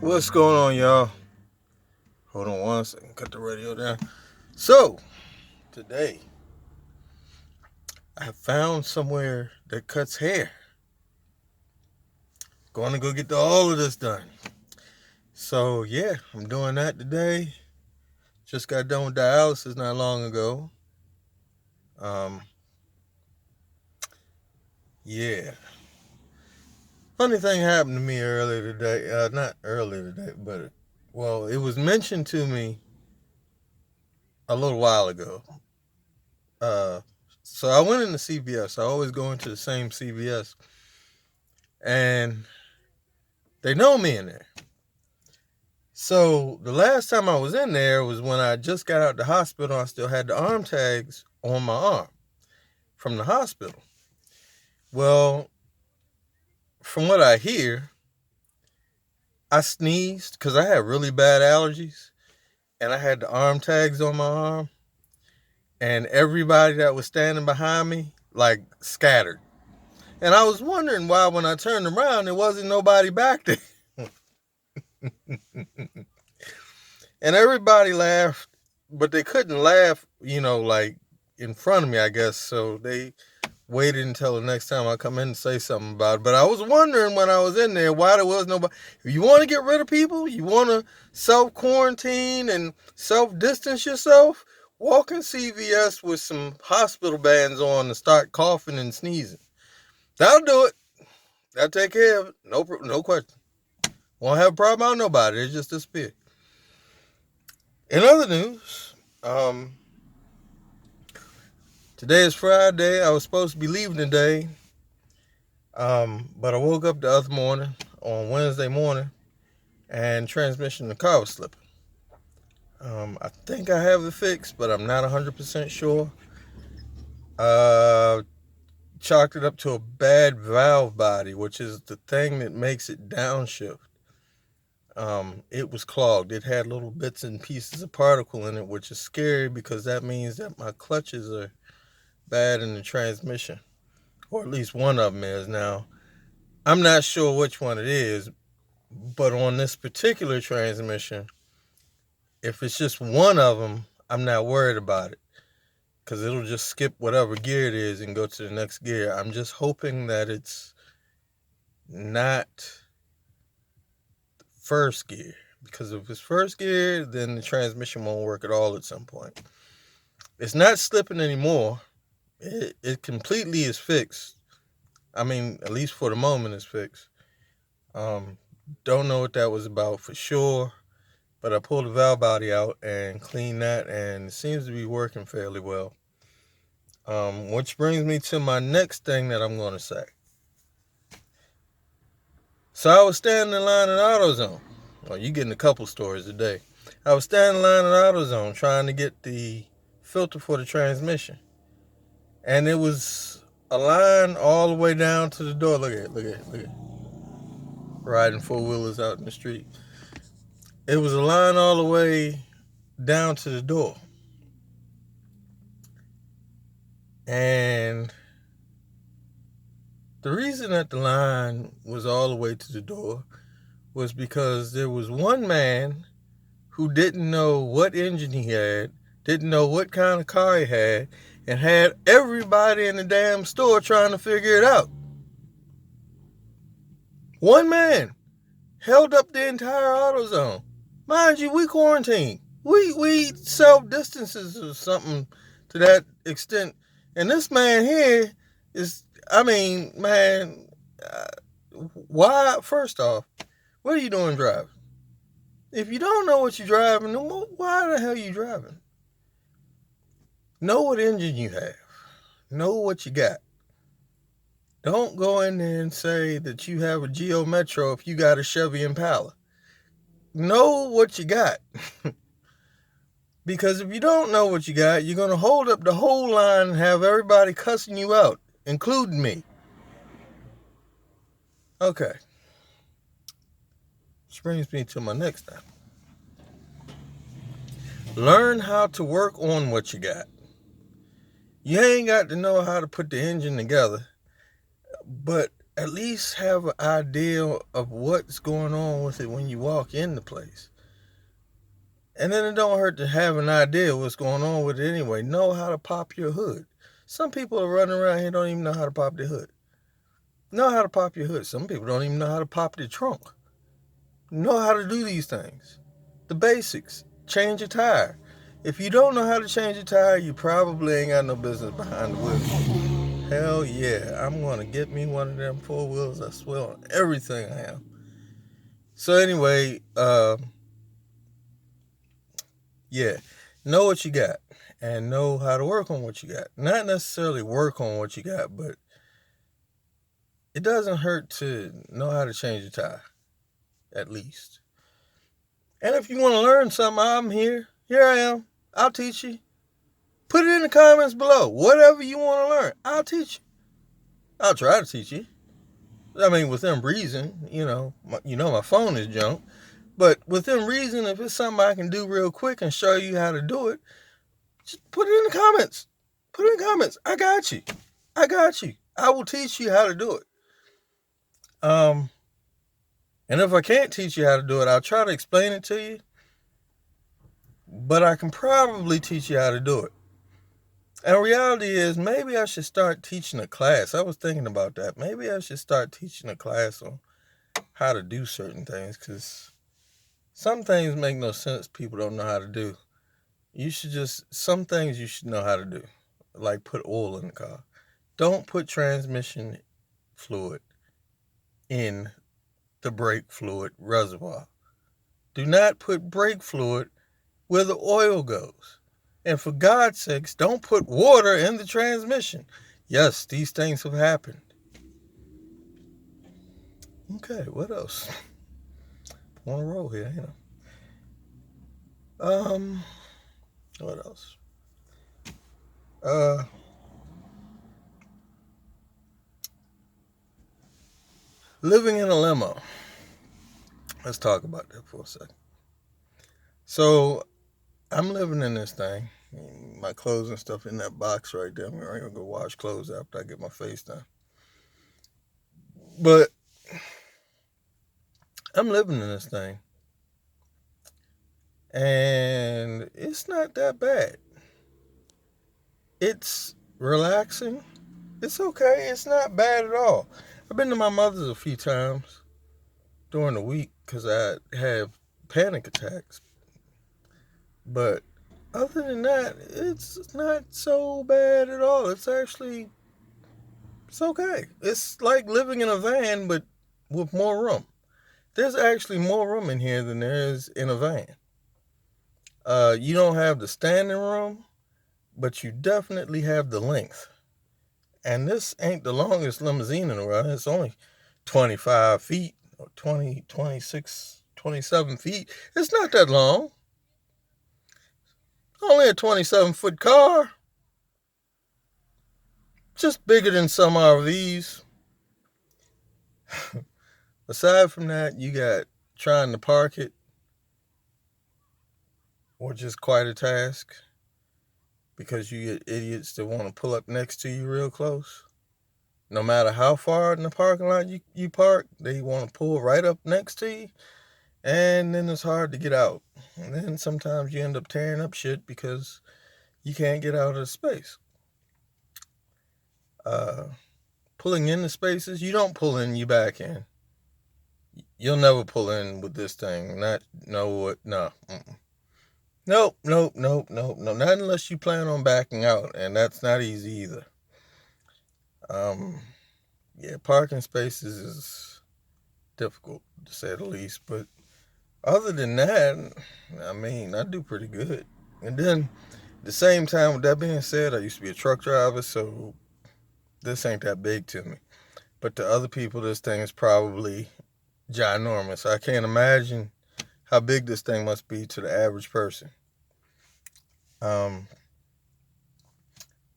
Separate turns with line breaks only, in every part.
What's going on, y'all? Hold on one second. Cut the radio down. So, today, I found somewhere that cuts hair. Going to go get all of this done. So, yeah, I'm doing that today. Just got done with dialysis not long ago. Um, yeah. Funny thing happened to me earlier today. Not earlier today, but, well, it was mentioned to me a little while ago. Uh, so I went into CVS. I always go into the same CVS. And they know me in there. So the last time I was in there was when I just got out the hospital. I still had the arm tags on my arm from the hospital. Well, from what I hear, I sneezed because I had really bad allergies and I had the arm tags on my arm. And everybody that was standing behind me, like, scattered. And I was wondering why when I turned around, there wasn't nobody back there. And everybody laughed, but they couldn't laugh, like in front of me, I guess. So they waited until the next time I come in and say something about it. But I was wondering when I was in there why there was nobody. If you want to get rid of people, you want to self-quarantine and self-distance yourself, walk in CVS with some hospital bands on and start coughing and sneezing. That'll do it. That'll take care of it. No question. Won't have a problem on nobody. It just disappeared. In other news, today is Friday. I was supposed to be leaving today, but I woke up the other morning, on Wednesday morning, and transmission in the car was slipping. I think I have it fixed, but I'm not 100% sure. Chalked it up to a bad valve body, which is the thing that makes it downshift. It was clogged. It had little bits and pieces of particle in it, which is scary because that means that my clutches are bad in the transmission, or at least one of them is. Now, I'm not sure which one it is, but on this particular transmission, if it's just one of them, I'm not worried about it because it'll just skip whatever gear it is and go to the next gear. I'm just hoping that it's not first gear, because if it's first gear, then the transmission won't work at all at some point. It's not slipping anymore. It completely is fixed. I mean, at least for the moment, it's fixed. Don't know what that was about for sure, but I pulled the valve body out and cleaned that, and it seems to be working fairly well. Which brings me to my next thing that I'm going to say. So I was standing in line at AutoZone. Well, you're getting a couple stories today. I was standing in line at AutoZone trying to get the filter for the transmission. And it was a line all the way down to the door. Look at it. Riding four-wheelers out in the street. It was a line all the way down to the door. And the reason that the line was all the way to the door was because there was one man who didn't know what engine he had, didn't know what kind of car he had, and had everybody in the damn store trying to figure it out. One man held up the entire AutoZone. Mind you, we quarantined. We self-distances or something to that extent. And this man here is, why, first off, what are you doing driving? If you don't know what you're driving, then why the hell are you driving? Know what engine you have. Know what you got. Don't go in there and say that you have a Geo Metro if you got a Chevy Impala. Know what you got. Because if you don't know what you got, you're going to hold up the whole line and have everybody cussing you out, including me. Okay. Which brings me to my next thing. Learn how to work on what you got. You ain't got to know how to put the engine together, but at least have an idea of what's going on with it when you walk in the place. And then it don't hurt to have an idea what's going on with it anyway. Know how to pop your hood. Some people are running around here don't even know how to pop their hood. Know how to pop your hood. Some people don't even know how to pop their trunk. Know how to do these things. The basics. Change a tire. If you don't know how to change a tire, you probably ain't got no business behind the wheel. Hell yeah, I'm going to get me one of them 4-wheels. I swear on everything I am. So anyway, yeah, know what you got and know how to work on what you got. Not necessarily work on what you got, but it doesn't hurt to know how to change a tire, at least. And if you want to learn something, I'm here. Here I am. I'll teach you. Put it in the comments below. Whatever you want to learn, I'll teach you. I'll try to teach you. I mean, within reason, my phone is junk. But within reason, if it's something I can do real quick and show you how to do it, just put it in the comments. Put it in the comments. I got you. I got you. I will teach you how to do it. And if I can't teach you how to do it, I'll try to explain it to you. But I can probably teach you how to do it. And reality is, maybe I should start teaching a class. I was thinking about that. Maybe I should start teaching a class on how to do certain things, because some things make no sense people don't know how to do. Some things you should know how to do, like put oil in the car. Don't put transmission fluid in the brake fluid reservoir. Do not put brake fluid where the oil goes. And for God's sakes, don't put water in the transmission. Yes, these things have happened. Okay, what else? On a roll here, What else? Living in a limo. Let's talk about that for a second. So, I'm living in this thing. My clothes and stuff in that box right there. I'm going to go wash clothes after I get my face done. But I'm living in this thing. And it's not that bad. It's relaxing. It's okay. It's not bad at all. I've been to my mother's a few times during the week because I have panic attacks. But other than that, it's not so bad at all. It's okay. It's like living in a van, but with more room. There's actually more room in here than there is in a van. You don't have the standing room, but you definitely have the length. And this ain't the longest limousine in the world. It's only 25 feet or 20, 26, 27 feet. It's not that long. Only a 27-foot car. Just bigger than some RVs. Aside from that, you got trying to park it, which is quite a task, because you get idiots that want to pull up next to you real close. No matter how far in the parking lot you park, they want to pull right up next to you, and then it's hard to get out. And then sometimes you end up tearing up shit because you can't get out of the space. Pulling in the spaces, you don't pull in, you back in. You'll never pull in with this thing. Nope. Not unless you plan on backing out, and that's not easy either. Parking spaces is difficult, to say the least, but other than that, I do pretty good. And then, at the same time, with that being said, I used to be a truck driver, so this ain't that big to me. But to other people, this thing is probably ginormous. I can't imagine how big this thing must be to the average person.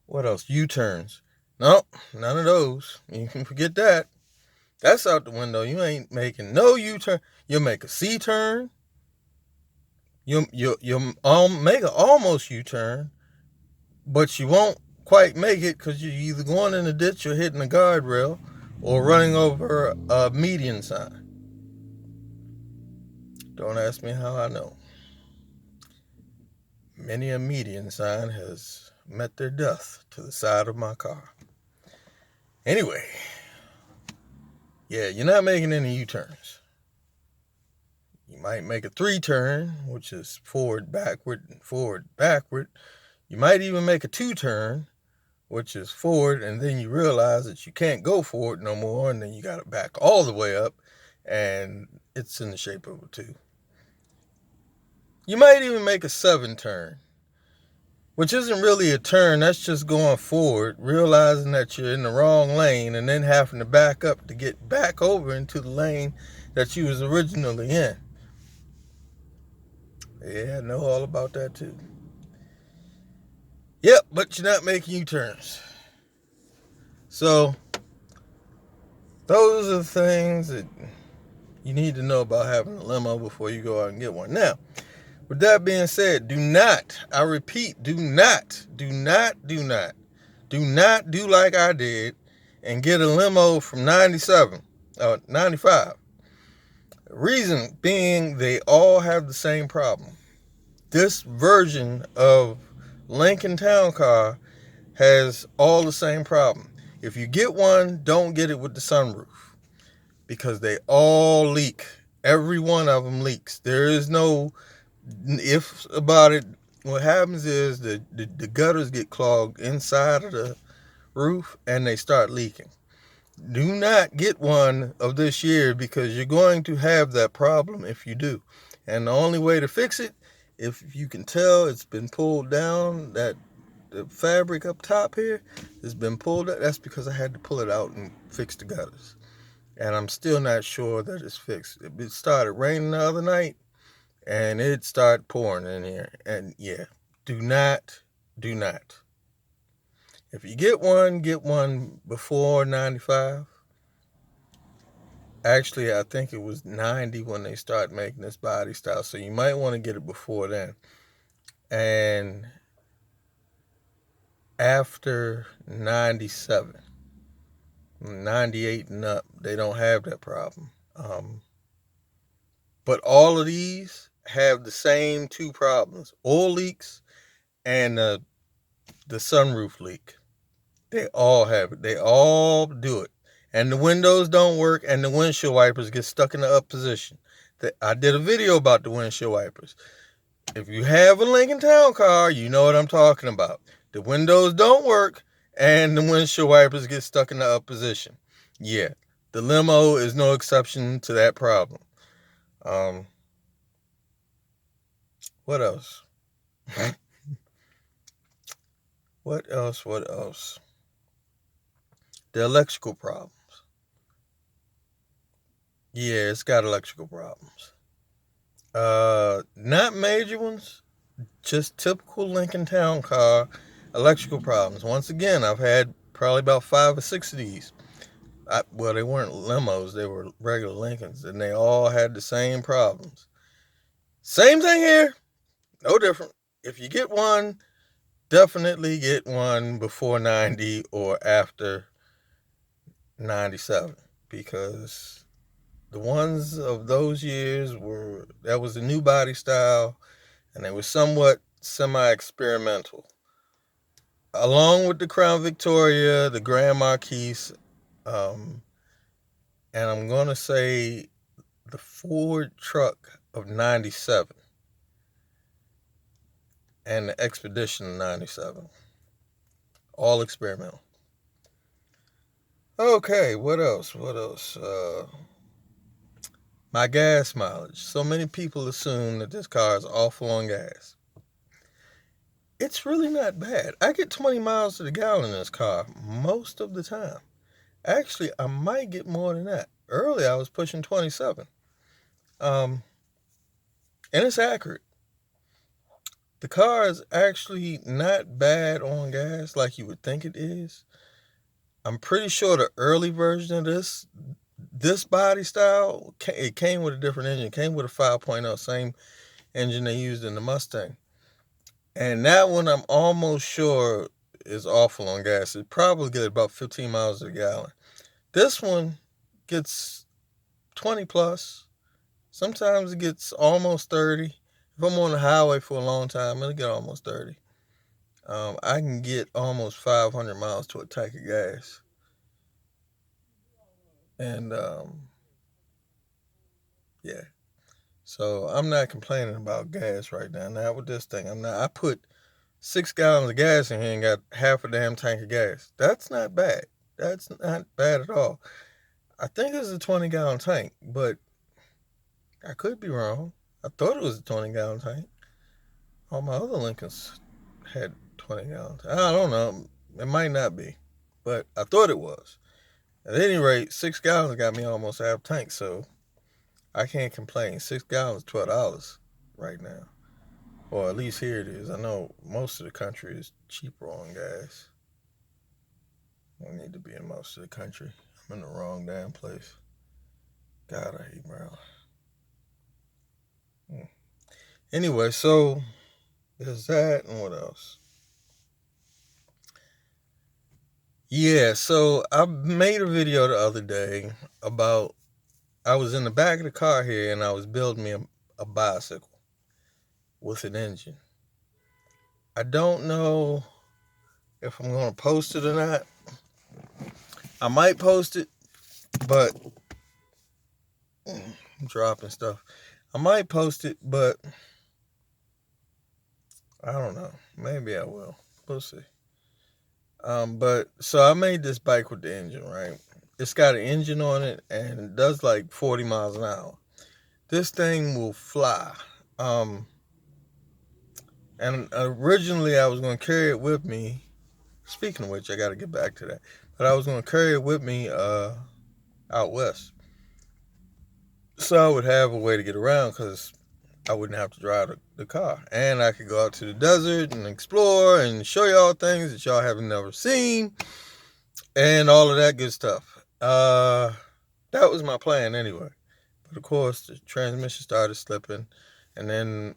What else? U-turns. Nope, none of those. You can forget that. That's out the window. You ain't making no U-turn. You'll make a C-turn. You'll make an almost U-turn, but you won't quite make it because you're either going in the ditch or hitting the guardrail, or running over a median sign. Don't ask me how I know. Many a median sign has met their death to the side of my car. Anyway, yeah, you're not making any U-turns. You might make a 3-turn, which is forward, backward, and forward, backward. You might even make a 2-turn, which is forward, and then you realize that you can't go forward no more, and then you got to back all the way up, and it's in the shape of a 2. You might even make a 7-turn, which isn't really a turn, that's just going forward, realizing that you're in the wrong lane, and then having to back up to get back over into the lane that you was originally in. Yeah, I know all about that too. Yep, but you're not making U-turns. So, those are the things that you need to know about having a limo before you go out and get one. Now, with that being said, do not, I repeat, do not do like I did and get a limo from 95. Reason being, they all have the same problem. This version of Lincoln Town Car has all the same problem. If you get one, don't get it with the sunroof, because they all leak. Every one of them leaks. There is no ifs about it. What happens is the gutters get clogged inside of the roof and they start leaking. Do not get one of this year, because you're going to have that problem if you do. And the only way to fix it, if you can tell it's been pulled down, that the fabric up top here has been pulled out, that's because I had to pull it out and fix the gutters. And I'm still not sure that it's fixed. It started raining the other night and it started pouring in here. And yeah, do not. If you get one before 95. Actually, I think it was 90 when they started making this body style. So you might want to get it before then. And after 97, 98 and up, they don't have that problem. But all of these have the same 2 problems: oil leaks and the sunroof leak. They all have it. They all do it. And the windows don't work, and the windshield wipers get stuck in the up position. I did a video about the windshield wipers. If you have a Lincoln Town Car, you know what I'm talking about. The windows don't work, and the windshield wipers get stuck in the up position. Yeah, the limo is no exception to that problem. What else? What else? The electrical problems. Yeah, it's got electrical problems. Not major ones, just typical Lincoln Town Car electrical problems. Once again, I've had probably about 5 or 6 of these. Well, they weren't limos, they were regular Lincolns, and they all had the same problems. Same thing here, no different. If you get one, definitely get one before 90 or after 97, because the ones of those years that was a new body style, and they were somewhat semi-experimental. Along with the Crown Victoria, the Grand Marquis, and I'm going to say the Ford truck of 97 and the Expedition of 97. All experimental. Okay, what else? My gas mileage. So many people assume that this car is awful on gas. It's really not bad. I get 20 miles to the gallon in this car most of the time. Actually, I might get more than that. Earlier, I was pushing 27. And it's accurate. The car is actually not bad on gas like you would think it is. I'm pretty sure the early version of this body style, it came with a different engine. It came with a 5.0, same engine they used in the Mustang. And that one, I'm almost sure, is awful on gas. It probably get about 15 miles to the gallon. This one gets 20 plus. Sometimes it gets almost 30. If I'm on the highway for a long time, it'll get almost 30. I can get almost 500 miles to a tank of gas. And yeah. So I'm not complaining about gas right now. Not with this thing. I'm not. I put 6 gallons of gas in here and got half a damn tank of gas. That's not bad. That's not bad at all. I think it's a 20-gallon tank, but I could be wrong. I thought it was a 20-gallon tank. All my other Lincolns had 20 gallons. I don't know. It might not be, but I thought it was. At any rate, 6 gallons got me almost half tank, so I can't complain. 6 gallons, $12 right now. Or at least here it is. I know most of the country is cheaper on gas. I need to be in most of the country. I'm in the wrong damn place. God, I hate Maryland. Anyway, so there's that, and what else? Yeah, so I made a video the other day about I was in the back of the car here and I was building me a bicycle with an engine. I don't know if I'm going to post it or not. I might post it, but I'm dropping stuff. I might post it, but I don't know. Maybe I will. We'll see. But so I made this bike with the engine, right? It's got an engine on it and it does like 40 miles an hour. This thing will fly. And originally I was going to carry it with me. Speaking of which, I got to get back to that. But I was going to carry it with me out west. So I would have a way to get around because I wouldn't have to drive the car. And I could go out to the desert and explore and show y'all things that y'all haven't never seen. And all of that good stuff. That was my plan anyway. But of course, the transmission started slipping. And then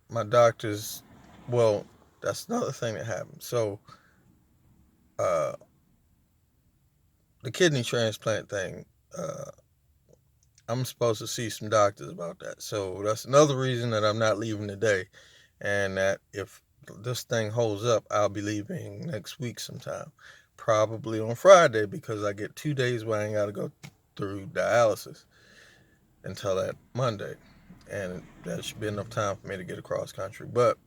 my doctors, well, that's another thing that happened. So, the kidney transplant thing, I'm supposed to see some doctors about that. So that's another reason that I'm not leaving today. And that if this thing holds up, I'll be leaving next week sometime. Probably on Friday because I get 2 days where I ain't got to go through dialysis until that Monday. And that should be enough time for me to get across country. But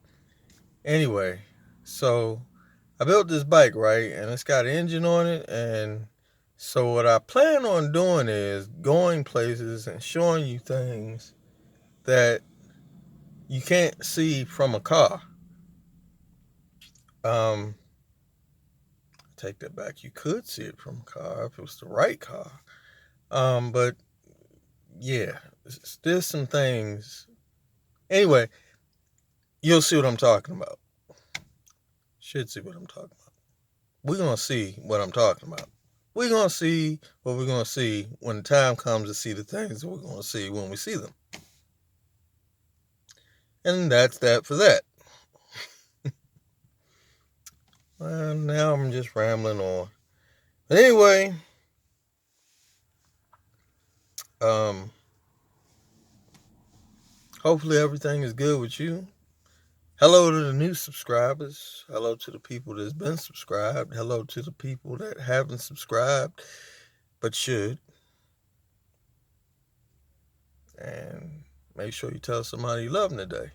anyway, so I built this bike, right? And it's got an engine on it. And so what I plan on doing is going places and showing you things that you can't see from a car. Take that back. You could see it from a car if it was the right car. But yeah, there's some things. Anyway, you'll see what I'm talking about. Should see what I'm talking about. We're going to see what I'm talking about. We're going to see what we're going to see when the time comes to see the things that we're going to see when we see them. And that's that for that. Well, now I'm just rambling on. But anyway, hopefully everything is good with you. Hello to the new subscribers. Hello to the people that's been subscribed. Hello to the people that haven't subscribed but should. And make sure you tell somebody you love them today.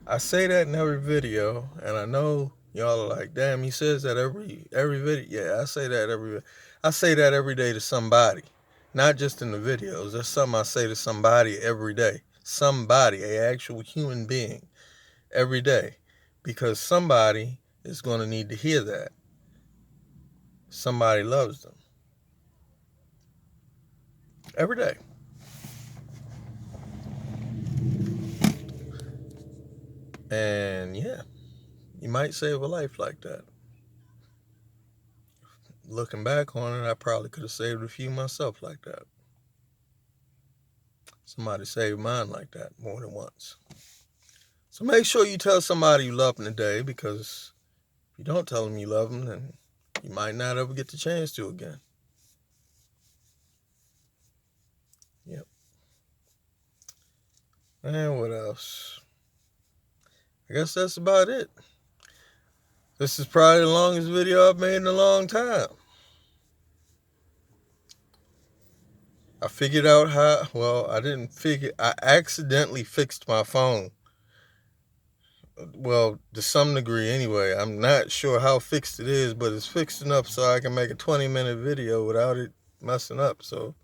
I say that in every video, and I know y'all are like, damn, he says that every video. Yeah, I say that every day to somebody. Not just in the videos. That's something I say to somebody every day. Somebody, an actual human being, every day. Because somebody is going to need to hear that. Somebody loves them. Every day. And yeah, you might save a life like that. Looking back on it, I probably could have saved a few myself like that. Somebody saved mine like that more than once. So make sure you tell somebody you love them today, because if you don't tell them you love them, then you might not ever get the chance to again. And what else? I guess that's about it. This is probably the longest video I've made in a long time. I figured out how, well, I accidentally fixed my phone. Well, to some degree anyway. I'm not sure how fixed it is, but it's fixed enough so I can make a 20-minute video without it messing up. So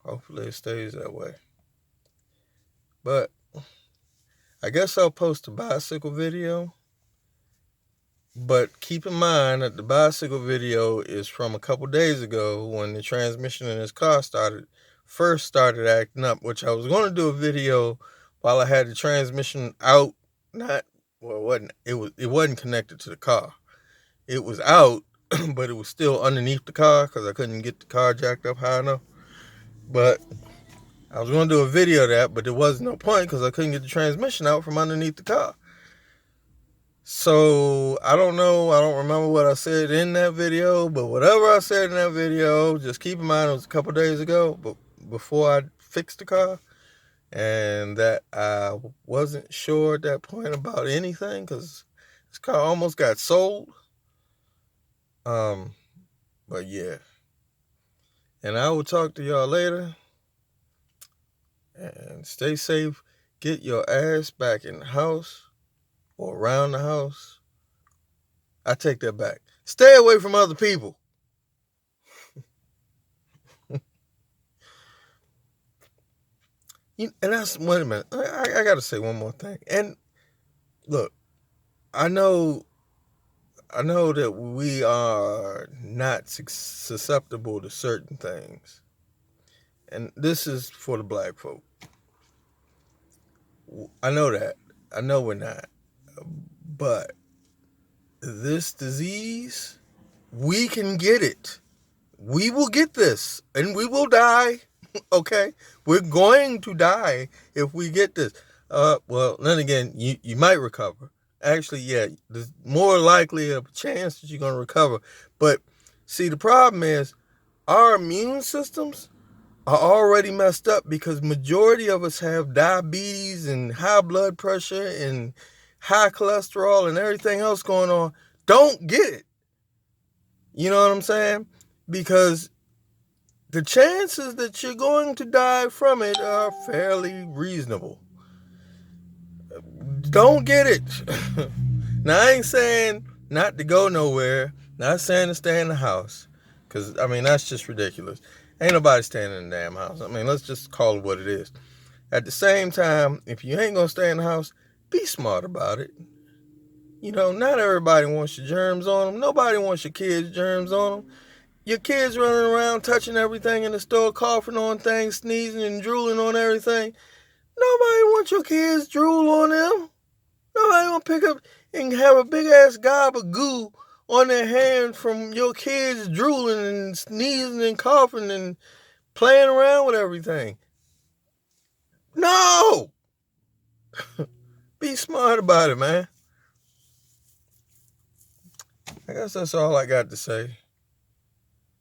hopefully it stays that way. But I guess I'll post a bicycle video. But keep in mind that the bicycle video is from a couple days ago when the transmission in his car first started acting up, which I was going to do a video while I had the transmission out. It wasn't connected to the car. It was out, but it was still underneath the car because I couldn't get the car jacked up high enough. But I was going to do a video of that, but there was no point because I couldn't get the transmission out from underneath the car. So, I don't know. I don't remember what I said in that video, but whatever I said in that video, just keep in mind it was a couple days ago, but before I fixed the car, and that I wasn't sure at that point about anything because this car almost got sold. But yeah. And I will talk to y'all later. And stay safe. Get your ass back in the house or around the house. I take that back. Stay away from other people. And that's, wait a minute. I got to say one more thing. And look, I know that we are not susceptible to certain things. And this is for the black folk. I know that. I know we're not. But this disease, we can get it. We will get this. And we will die. Okay? We're going to die if we get this. Well, then again, you might recover. Actually, yeah, there's more likely a chance that you're going to recover. But see, the problem is our immune systems are already messed up because majority of us have diabetes and high blood pressure and high cholesterol and everything else going on. Don't get it. You know what I'm saying? Because the chances that you're going to die from it are fairly reasonable. Don't get it. Now, I ain't saying not to go nowhere. Not saying to stay in the house. Because, I mean, that's just ridiculous. Ain't nobody staying in the damn house. I mean, let's just call it what it is. At the same time, if you ain't going to stay in the house, be smart about it. You know, not everybody wants your germs on them. Nobody wants your kids' germs on them. Your kids running around touching everything in the store, coughing on things, sneezing and drooling on everything. Nobody wants your kids drool on them. Nobody want to pick up and have a big-ass gob of goo on their hand from your kids drooling and sneezing and coughing and playing around with everything. No! Be smart about it, man. I guess that's all I got to say.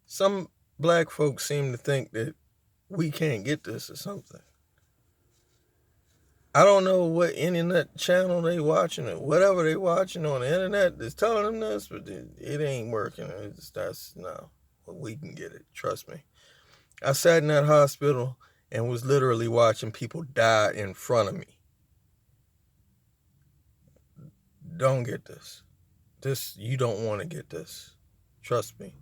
Some black folks seem to think that we can't get this or something. I don't know what internet channel they watching or whatever they watching on the internet that's telling them this, but it ain't working. No, we can get it. Trust me. I sat in that hospital and was literally watching people die in front of me. Don't get this. You don't want to get this. Trust me.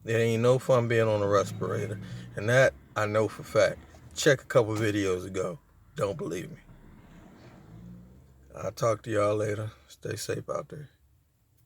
There ain't no fun being on a respirator. And that I know for fact. Check a couple videos ago. Don't believe me. I'll talk to y'all later. Stay safe out there.